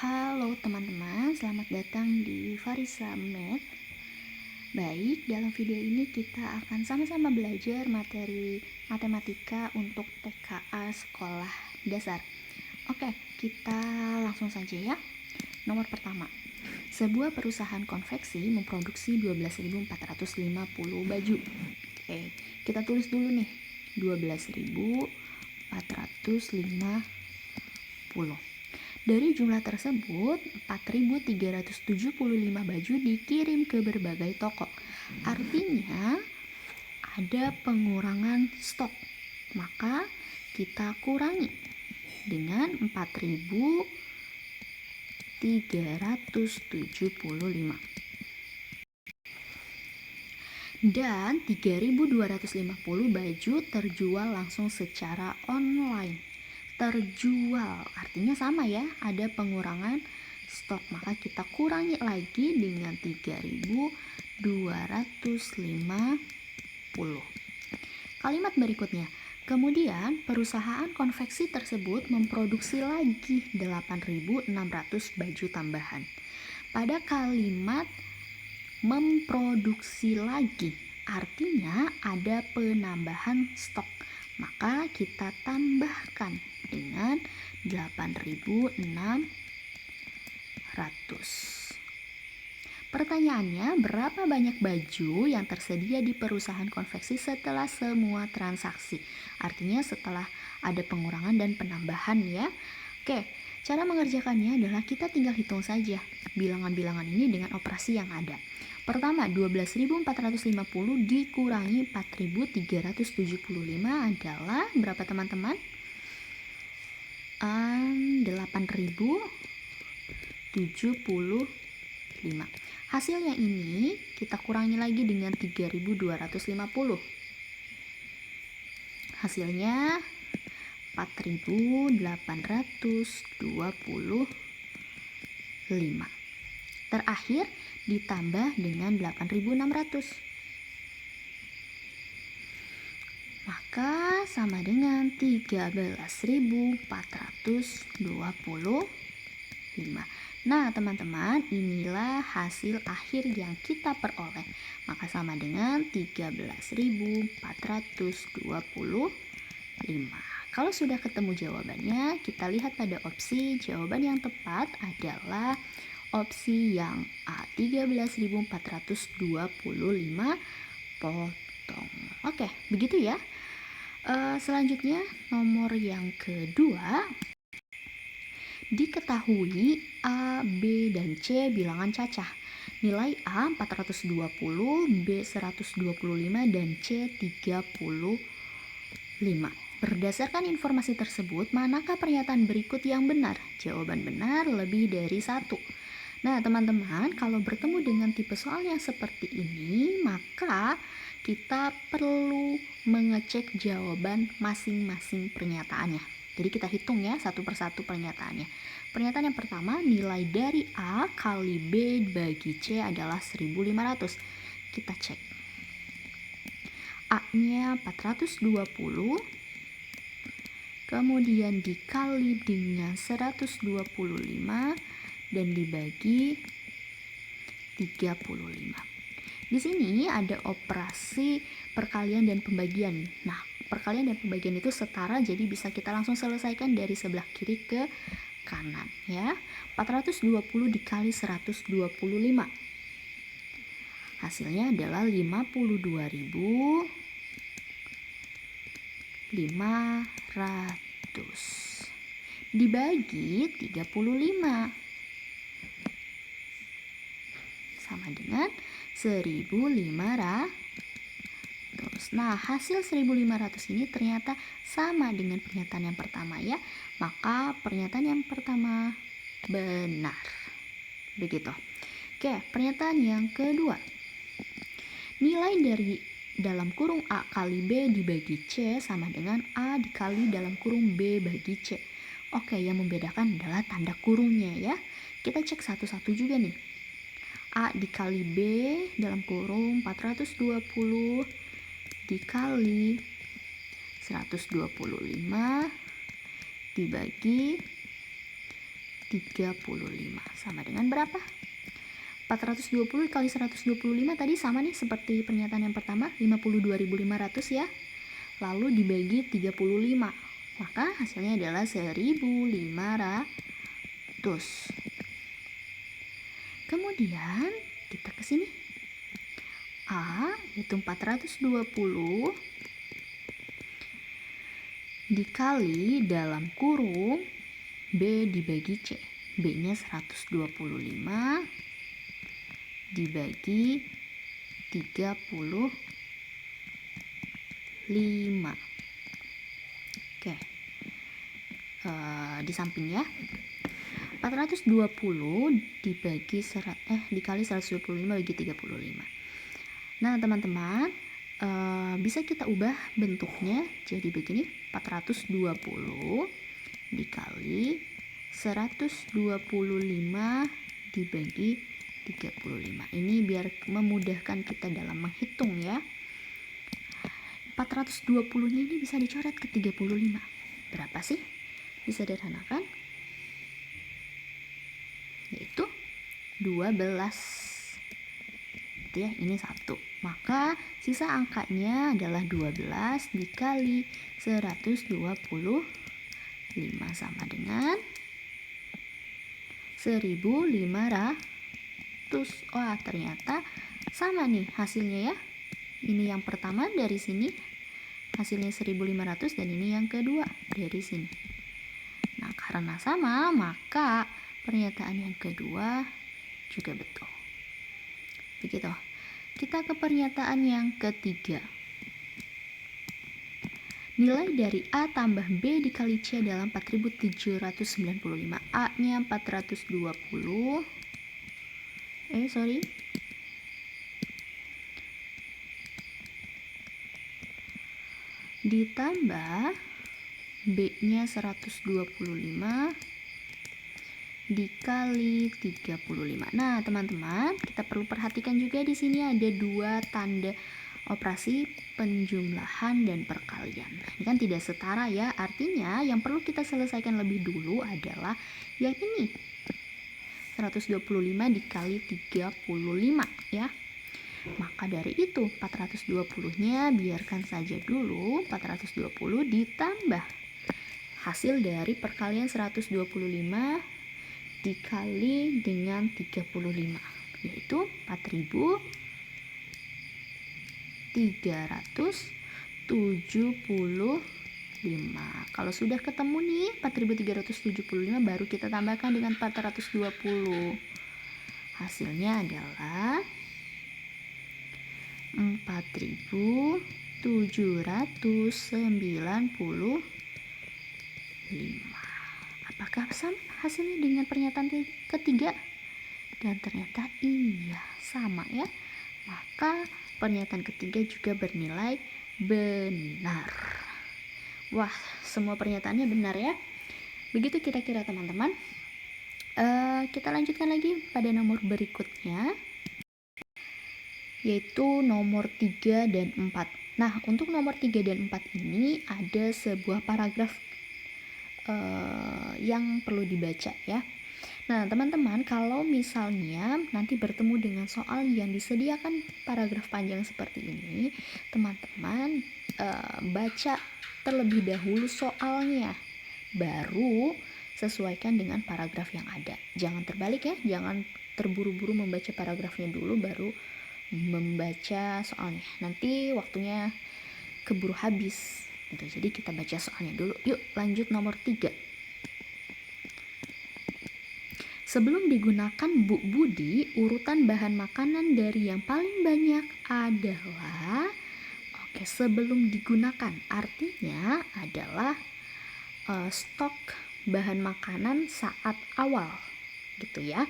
Halo teman-teman, selamat datang di Farisa Math. Baik, dalam video ini kita akan sama-sama belajar materi matematika untuk TKA sekolah dasar. Oke, kita langsung saja ya. Nomor pertama, sebuah perusahaan konveksi memproduksi 12.450 baju. Oke, kita tulis dulu nih, 12.450. Dari jumlah tersebut, 4.375 baju dikirim ke berbagai toko. Artinya, ada pengurangan stok. Maka, kita kurangi dengan 4.375. Dan 3.250 baju terjual langsung secara online. Terjual artinya sama ya, ada pengurangan stok, maka kita kurangi lagi dengan 3.250. Kalimat berikutnya, kemudian perusahaan konveksi tersebut memproduksi lagi 8.600 baju tambahan. Pada kalimat memproduksi lagi artinya ada penambahan stok, maka kita tambahkan dengan 8.600. Pertanyaannya, berapa banyak baju yang tersedia di perusahaan konveksi setelah semua transaksi? Artinya setelah ada pengurangan dan penambahan ya. Oke, cara mengerjakannya adalah kita tinggal hitung saja bilangan-bilangan ini dengan operasi yang ada. Pertama, 12.450 dikurangi 4.375 adalah berapa teman-teman? 8.075. Hasilnya ini kita kurangi lagi dengan 3.250. Hasilnya 4.825. Terakhir ditambah dengan 8.600. Maka sama dengan 13.425. Nah teman-teman, inilah hasil akhir yang kita peroleh. Maka sama dengan 13.425. Kalau sudah ketemu jawabannya, kita lihat pada opsi. Jawaban yang tepat adalah opsi yang A, 13.425 potong. Oke, begitu ya. Selanjutnya nomor yang kedua, diketahui A, B, dan C bilangan cacah. Nilai A 420, B 125, dan C 35. Berdasarkan informasi tersebut, manakah pernyataan berikut yang benar? Jawaban benar lebih dari satu. Nah teman-teman, kalau bertemu dengan tipe soal yang seperti ini, maka kita perlu mengecek jawaban masing-masing pernyataannya. Jadi kita hitung ya satu persatu pernyataannya. Pernyataan yang pertama, nilai dari A kali B bagi C adalah 1.500. Kita cek. A-nya 420, kemudian dikali dengan 125 dan dibagi 35. Di sini ada operasi perkalian dan pembagian. Nah, perkalian dan pembagian itu setara, jadi bisa kita langsung selesaikan dari sebelah kiri ke kanan ya. 420 dikali 125. Hasilnya adalah 52.500 dibagi 35 sama dengan 1.500. Nah, hasil 1.500 ini ternyata sama dengan pernyataan yang pertama ya. Maka pernyataan yang pertama benar. Begitu. Oke, pernyataan yang kedua. Nilai dari dalam kurung A kali B dibagi C sama dengan A dikali dalam kurung B bagi C. Oke, yang membedakan adalah tanda kurungnya ya. Kita cek satu-satu juga nih. A dikali B dalam kurung 420 dikali 125 dibagi 35 sama dengan berapa? 420 kali 125 tadi sama nih seperti pernyataan yang pertama, 52.500 ya. Lalu dibagi 35, maka hasilnya adalah 1.500. Kemudian kita ke sini. A yaitu 420 dikali dalam kurung B dibagi C. B-nya 125 dibagi 35. Oke. Di samping ya. 420 dikali 125 bagi 35. Nah, teman-teman, bisa kita ubah bentuknya jadi begini, 420 dikali 125 dibagi 35. Ini biar memudahkan kita dalam menghitung ya. 420-nya ini bisa dicoret ke 35. Berapa sih? Disederhanakan, yaitu 12. Itu ya, ini 1. Maka sisa angkanya adalah 12 dikali 125 sama dengan 1.500. Wah, ternyata sama nih hasilnya ya. Ini yang pertama dari sini hasilnya 1.500 dan ini yang kedua dari sini. Nah, karena sama, maka pernyataan yang kedua juga betul. Begitu. Kita ke pernyataan yang ketiga. Nilai dari A tambah B dikali C adalah 4.795. A-nya 420. Ditambah B-nya 125 dikali 35. Nah, teman-teman, kita perlu perhatikan juga di sini ada dua tanda operasi penjumlahan dan perkalian. Nah, ini kan tidak setara ya. Artinya yang perlu kita selesaikan lebih dulu adalah yang ini. 125 dikali 35 ya. Maka dari itu 420-nya biarkan saja dulu, 420 ditambah hasil dari perkalian 125 dikali dengan 35, yaitu 4.375. Kalau sudah ketemu nih 4.375, baru kita tambahkan dengan 420. Hasilnya adalah 4.795. Apakah sama hasilnya dengan pernyataan ketiga? Dan ternyata iya, sama ya. Maka pernyataan ketiga juga bernilai benar. Wah, semua pernyataannya benar ya. Begitu kira-kira teman-teman. Kita lanjutkan lagi pada nomor berikutnya, yaitu nomor 3 dan 4. Nah, untuk nomor 3 dan 4 ini ada sebuah paragraf yang perlu dibaca ya. Nah, teman-teman, kalau misalnya nanti bertemu dengan soal yang disediakan paragraf panjang seperti ini, teman-teman baca terlebih dahulu soalnya, baru sesuaikan dengan paragraf yang ada. Jangan terbalik ya, jangan terburu-buru membaca paragrafnya dulu baru membaca soalnya. Nanti waktunya keburu habis gitu. Jadi kita baca soalnya dulu. Yuk lanjut nomor 3. Sebelum digunakan Bu Budi, urutan bahan makanan dari yang paling banyak adalah sebelum digunakan artinya adalah stok bahan makanan saat awal gitu ya.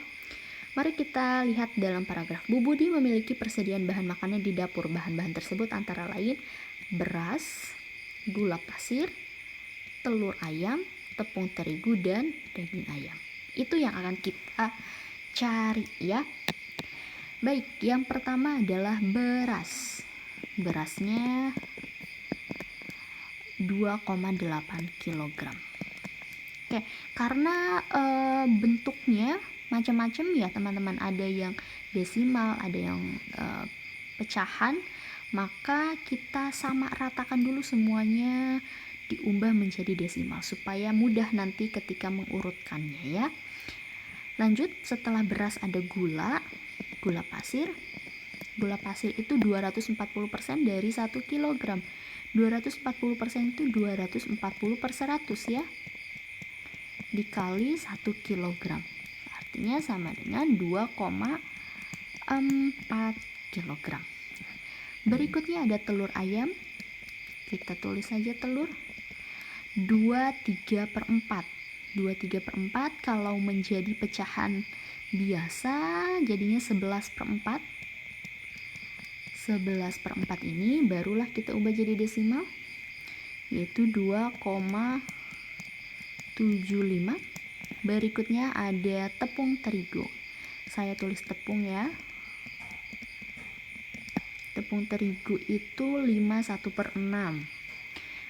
Mari kita lihat dalam paragraf. Bu Budi memiliki persediaan bahan makanan di dapur. Bahan-bahan tersebut antara lain beras, gula pasir, telur ayam, tepung terigu, dan daging ayam. Itu yang akan kita cari ya. Baik, yang pertama adalah beras. Berasnya 2,8 kg. Oke, karena bentuknya macam-macam ya teman-teman, ada yang desimal, ada yang pecahan, maka kita sama ratakan dulu semuanya diubah menjadi desimal supaya mudah nanti ketika mengurutkannya ya. Lanjut, setelah beras ada gula pasir. Gula pasir itu 240% dari 1 kg. 240% itu 240/100 ya. Dikali 1 kg. Artinya sama dengan 2,4 kg. Berikutnya ada telur ayam. Kita tulis saja telur. 2/3/4. 2/3/4 kalau menjadi pecahan biasa jadinya 11/4. 11/4 ini barulah kita ubah jadi desimal, yaitu 2,75. Berikutnya ada tepung terigu. Saya tulis tepung ya. Tepung terigu itu 51/6.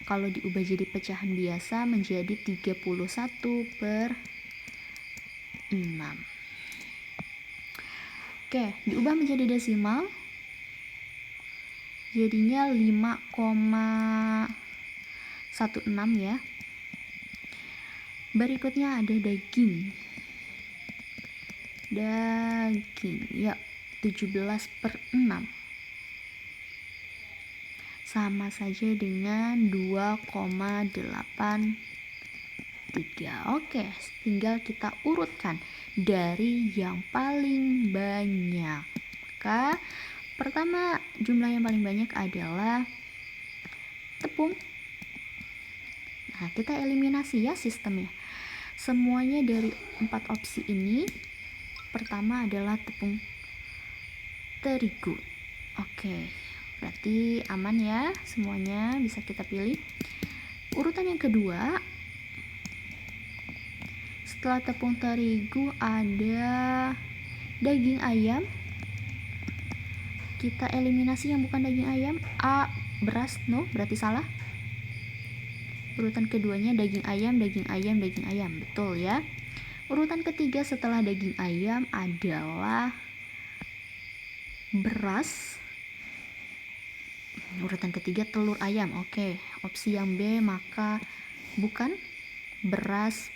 Kalau diubah jadi pecahan biasa menjadi 31/6. Oke, diubah menjadi desimal jadinya 5,16 ya. Berikutnya ada daging ya, 17/6 sama saja dengan 2,83. Oke, tinggal kita urutkan dari yang paling banyak. Maka pertama, jumlah yang paling banyak adalah tepung. Nah, kita eliminasi ya sistemnya. Semuanya dari 4 opsi ini, pertama adalah tepung terigu. Oke, berarti aman ya, semuanya bisa kita pilih. Urutan yang kedua, setelah tepung terigu ada daging ayam. Kita eliminasi yang bukan daging ayam. A, beras, no, berarti salah. Urutan keduanya daging ayam, betul ya. Urutan ketiga setelah daging ayam adalah beras. Urutan ketiga telur ayam. Oke, opsi yang B maka bukan beras.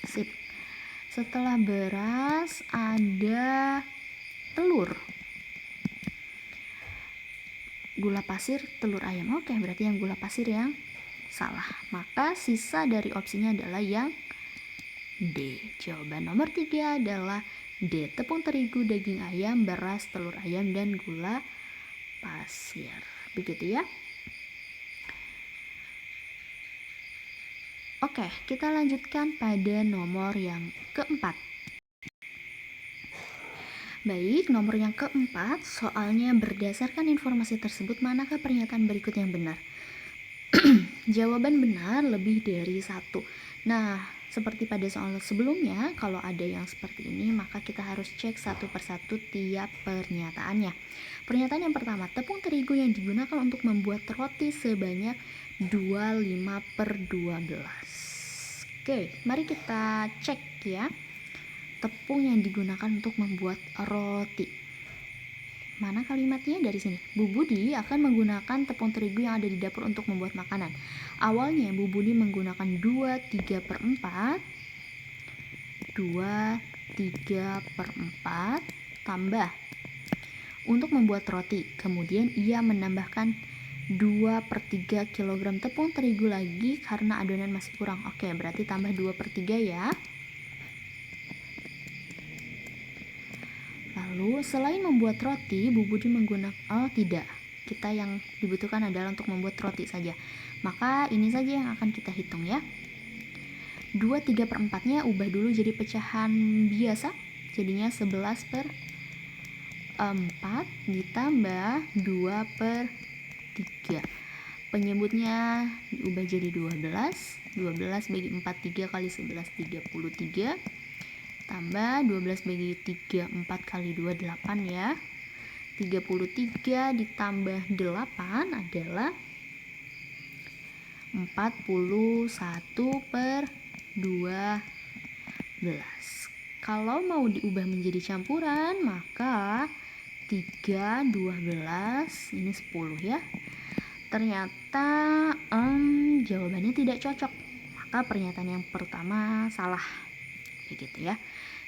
Sip. Setelah beras ada telur. Gula pasir, telur ayam. Oke, berarti yang gula pasir yang salah. Maka sisa dari opsinya adalah yang D. Jawaban nomor 3 adalah D. Tepung terigu, daging ayam, beras, telur ayam, dan gula pasir. Begitu ya. Oke, kita lanjutkan pada nomor yang keempat. Baik, nomor yang keempat, soalnya berdasarkan informasi tersebut, manakah pernyataan berikut yang benar? Jawaban benar lebih dari 1. Nah, seperti pada soal sebelumnya, kalau ada yang seperti ini, maka kita harus cek satu persatu tiap pernyataannya. Pernyataan yang pertama, tepung terigu yang digunakan untuk membuat roti sebanyak 25/12. Oke, mari kita cek ya. Tepung yang digunakan untuk membuat roti. Mana kalimatnya? Dari sini. Bu Budi akan menggunakan tepung terigu yang ada di dapur untuk membuat makanan. Awalnya Bu Budi menggunakan 2/3/4 tambah untuk membuat roti. Kemudian ia menambahkan 2/3 kg tepung terigu lagi karena adonan masih kurang. Oke, berarti tambah 2/3 ya. Lalu selain membuat roti, Bu Budi menggunakan tidak. Kita yang dibutuhkan adalah untuk membuat roti saja. Maka ini saja yang akan kita hitung ya. 2/3/4-nya ubah dulu jadi pecahan biasa. Jadinya 11/4 ditambah 2/3. Penyebutnya diubah jadi 12. 12 bagi 4, 3 kali 11, 33. Tambah 12 bagi 3, 4 kali 2, 8 ya. 33 ditambah 8 adalah 41/8. 12. Kalau mau diubah menjadi campuran, maka 3, 12, ini 10 ya. Ternyata jawabannya tidak cocok. Maka pernyataan yang pertama salah. Begitu ya.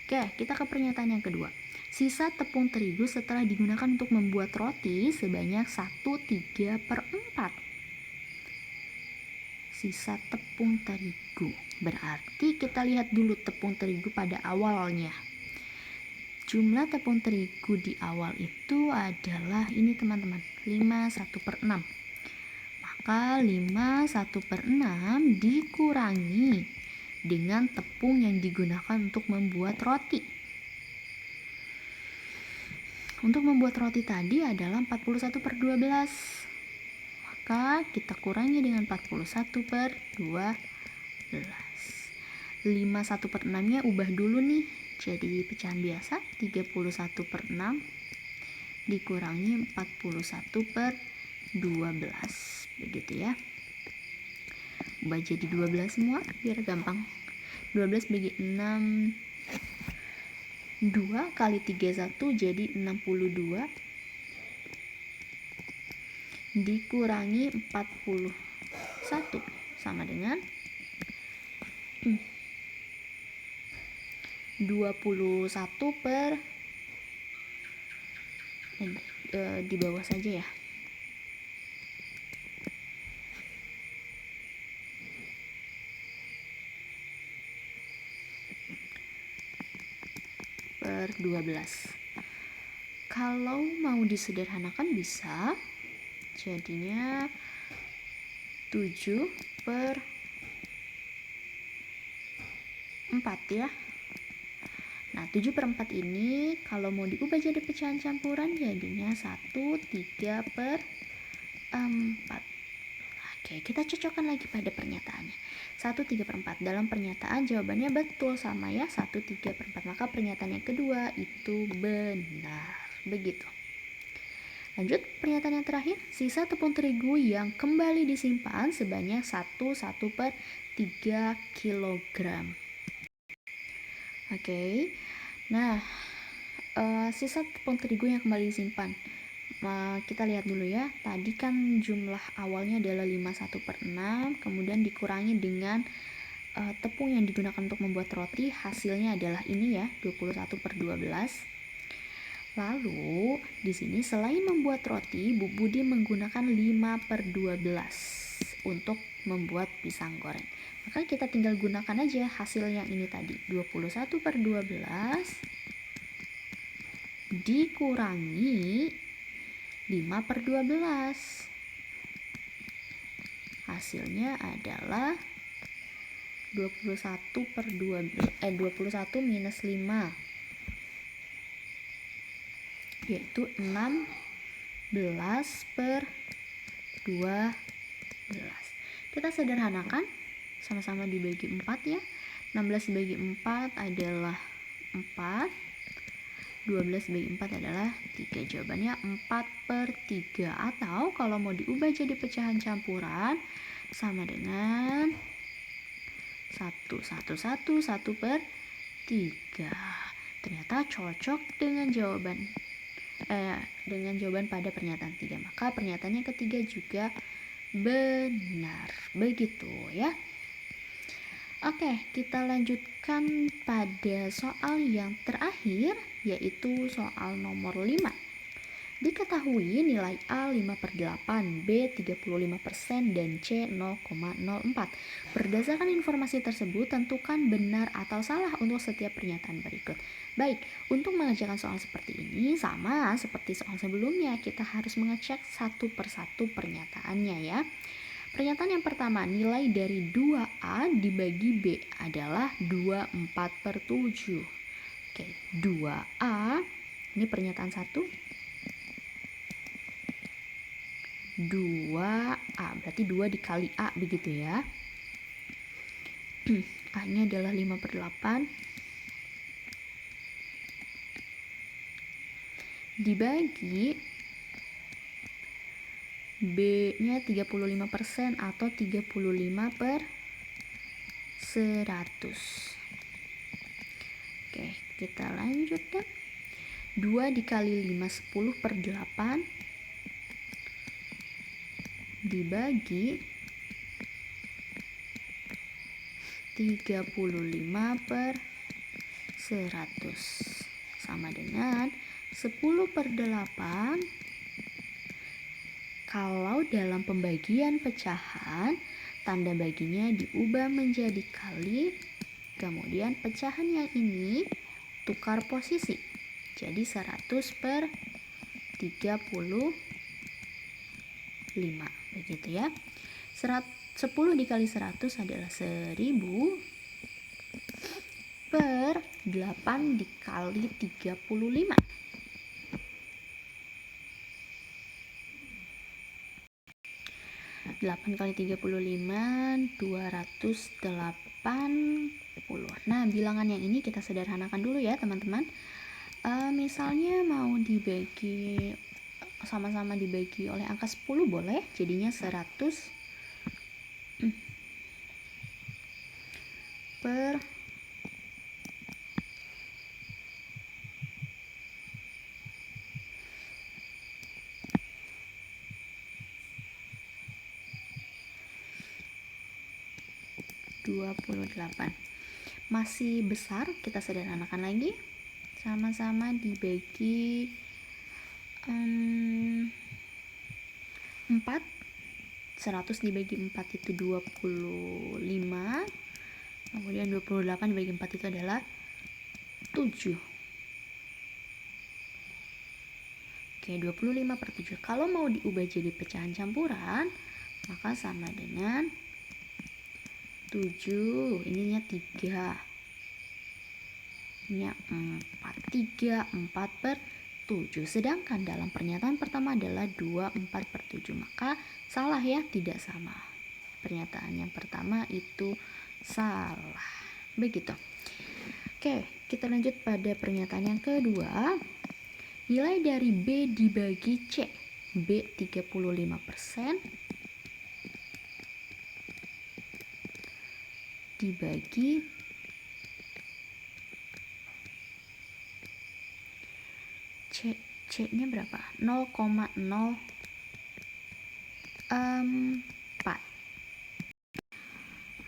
Oke, kita ke pernyataan yang kedua. Sisa tepung terigu setelah digunakan untuk membuat roti sebanyak 1/3/4. Sisa tepung terigu. Berarti kita lihat dulu tepung terigu pada awalnya. Jumlah tepung terigu di awal itu adalah ini teman-teman, 5/1/6. Maka 5/1/6 dikurangi dengan tepung yang digunakan untuk membuat roti. Untuk membuat roti tadi adalah 41/12. Maka kita kurangi dengan 41/12. 5/1/6-nya ubah dulu nih jadi pecahan biasa, 31/6 dikurangi 41/12. Begitu ya. Ubah jadi 12 semua biar gampang. 12 bagi 6, 2 kali 31 jadi 62 dikurangi 41 sama dengan 21 per di bawah saja ya, per 12. Kalau mau disederhanakan bisa jadinya 7/4 ya. Nah, 7/4 ini kalau mau diubah jadi pecahan campuran jadinya 1/3/4. Oke, kita cocokkan lagi pada pernyataannya. 1/3/4. Dalam pernyataan jawabannya betul sama ya, 1/3/4. Maka pernyataan yang kedua itu benar. Begitu. Lanjut, pernyataan yang terakhir. Sisa tepung terigu yang kembali disimpan sebanyak 1/3 kilogram. Oke. Nah, sisa tepung terigu yang kembali disimpan. Kita lihat dulu ya. Tadi kan jumlah awalnya adalah 5/1/6, kemudian dikurangi dengan tepung yang digunakan untuk membuat roti, hasilnya adalah ini ya, 21/12. Lalu di sini selain membuat roti, Bu Budi menggunakan 5/12 untuk membuat pisang goreng. Maka kita tinggal gunakan aja hasil yang ini tadi, 21/12 dikurangi 5/12. Hasilnya adalah 21 minus 5, yaitu 16/12. Kita sederhanakan, sama-sama dibagi 4 ya. 16 dibagi 4 adalah 4, 12 bagi 4 adalah 3. Jawabannya 4/3. Atau kalau mau diubah jadi pecahan campuran sama dengan 1/3. Ternyata cocok dengan jawaban pada pernyataan 3. Maka pernyataan yang ketiga juga benar. Begitu ya. Oke, kita lanjutkan pada soal yang terakhir, yaitu soal nomor 5. Diketahui nilai A 5/8, B 35%, dan C 0,04. Berdasarkan informasi tersebut, tentukan benar atau salah untuk setiap pernyataan berikut. Baik, untuk mengerjakan soal seperti ini, sama seperti soal sebelumnya, kita harus mengecek satu persatu pernyataannya ya. Pernyataan yang pertama, nilai dari 2A dibagi B adalah 24/7. Oke, 2A, ini pernyataan 1. 2A, berarti 2 dikali A begitu ya. A-nya adalah 5/8. Dibagi B-nya 35% atau 35/1000. 100. Oke, kita lanjutkan. 2 dikali 5 10 per 8 dibagi 35 per 100 sama dengan 10 per 8. Kalau dalam pembagian pecahan, tanda baginya diubah menjadi kali, kemudian pecahan yang ini tukar posisi, jadi 100 per 35, begitu ya. 10 dikali 100 adalah 1000 per 8 dikali 35. 8 kali 35 280. Nah, bilangan yang ini kita sederhanakan dulu ya teman-teman. Misalnya mau dibagi, sama-sama dibagi oleh angka 10 boleh, jadinya 100 per 28. Masih besar, kita sederhanakan lagi. Sama-sama dibagi 4. 100 dibagi 4 itu 25. Kemudian 28 dibagi 4 itu adalah 7. Oke, 25 per 7. Kalau mau diubah jadi pecahan campuran, maka sama dengan 7. Ininya 3. Ininya 4. 3, 4 per 7. Sedangkan dalam pernyataan pertama adalah 24 per 7. Maka salah ya, tidak sama. Pernyataan yang pertama itu salah. Begitu. Oke, kita lanjut pada pernyataan yang kedua. Nilai dari B dibagi C. B 35% dibagi C nya berapa? 0,04.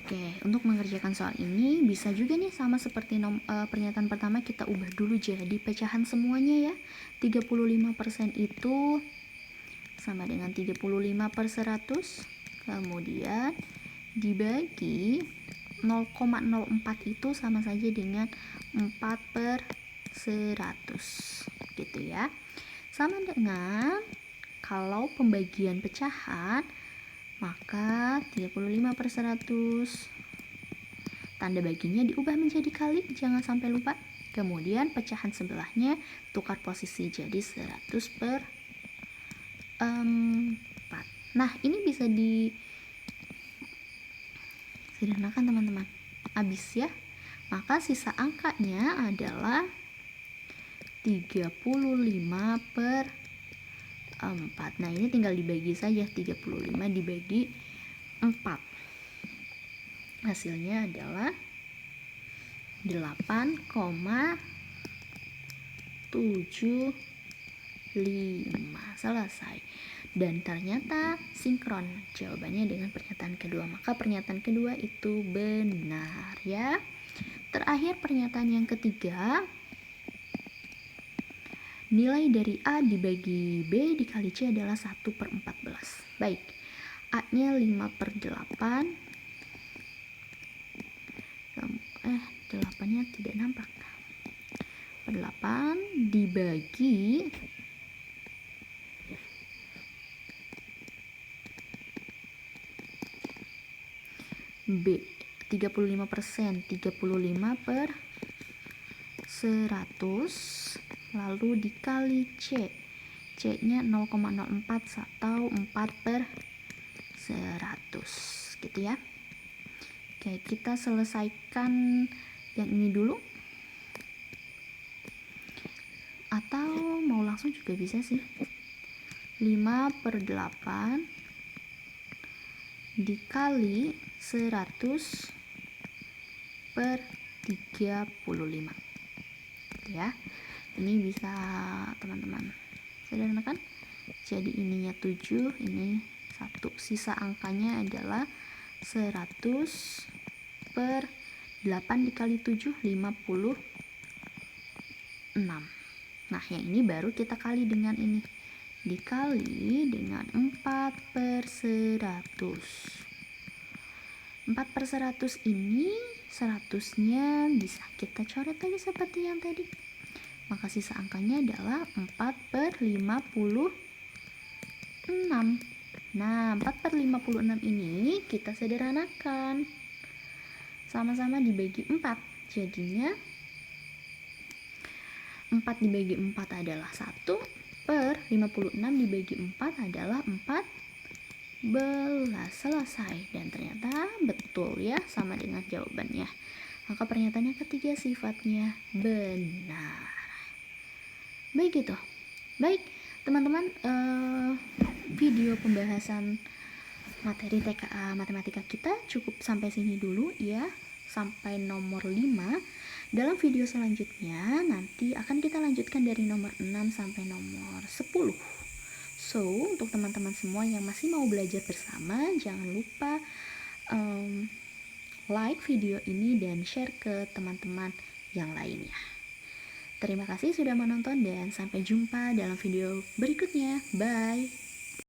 Oke, untuk mengerjakan soal ini bisa juga nih sama seperti pernyataan pertama, kita ubah dulu jadi pecahan semuanya ya. 35% itu sama dengan 35 per 100, kemudian dibagi 0,04 itu sama saja dengan 4 per 100, gitu ya. Sama dengan kalau pembagian pecahan, maka 35 per 100 tanda baginya diubah menjadi kali, jangan sampai lupa. Kemudian pecahan sebelahnya tukar posisi jadi 100 per 4. Nah, ini bisa disederhanakan teman-teman, habis ya. Maka sisa angkanya adalah 35 per 4. Nah, ini tinggal dibagi saja, 35 dibagi 4. Hasilnya adalah 8,75. Selesai. Dan ternyata sinkron jawabannya dengan pernyataan kedua. Maka pernyataan kedua itu benar ya. Terakhir pernyataan yang ketiga. Nilai dari A dibagi B dikali C adalah 1 per 14. Baik, A nya 5 per 8. 8 nya tidak nampak. Per 8 dibagi B 35%, 35 per 100, lalu dikali C. C nya 0,04 atau 4 per 100, gitu ya. Oke, kita selesaikan yang ini dulu, atau mau langsung juga bisa sih. 5 per 8 dikali 100 per 35. Ya, ini bisa teman-teman sederhanakan. Jadi ininya 7, ini 1. Sisa angkanya adalah 100 per 8 dikali 7, 56. Nah, yang ini baru kita kali dengan ini. Dikali dengan 4 per 100. 4 per 100 ini 100-nya bisa kita coret lagi seperti yang tadi. Maka sisa angkanya adalah 4 per 56. Nah, 4 per 56 ini kita sederhanakan. Sama-sama dibagi 4. Jadinya 4 dibagi 4 adalah 1 per 56 dibagi 4 adalah 14. Selesai. Dan ternyata betul ya, sama dengan jawabannya. Maka pernyataan yang ketiga sifatnya benar. Baik itu. Baik, teman-teman, video pembahasan materi TKA matematika kita cukup sampai sini dulu ya, sampai nomor 5. Dalam video selanjutnya nanti akan kita lanjutkan dari nomor 6 sampai nomor 10. So, untuk teman-teman semua yang masih mau belajar bersama, jangan lupa like video ini dan share ke teman-teman yang lainnya. Terima kasih sudah menonton dan sampai jumpa dalam video berikutnya. Bye.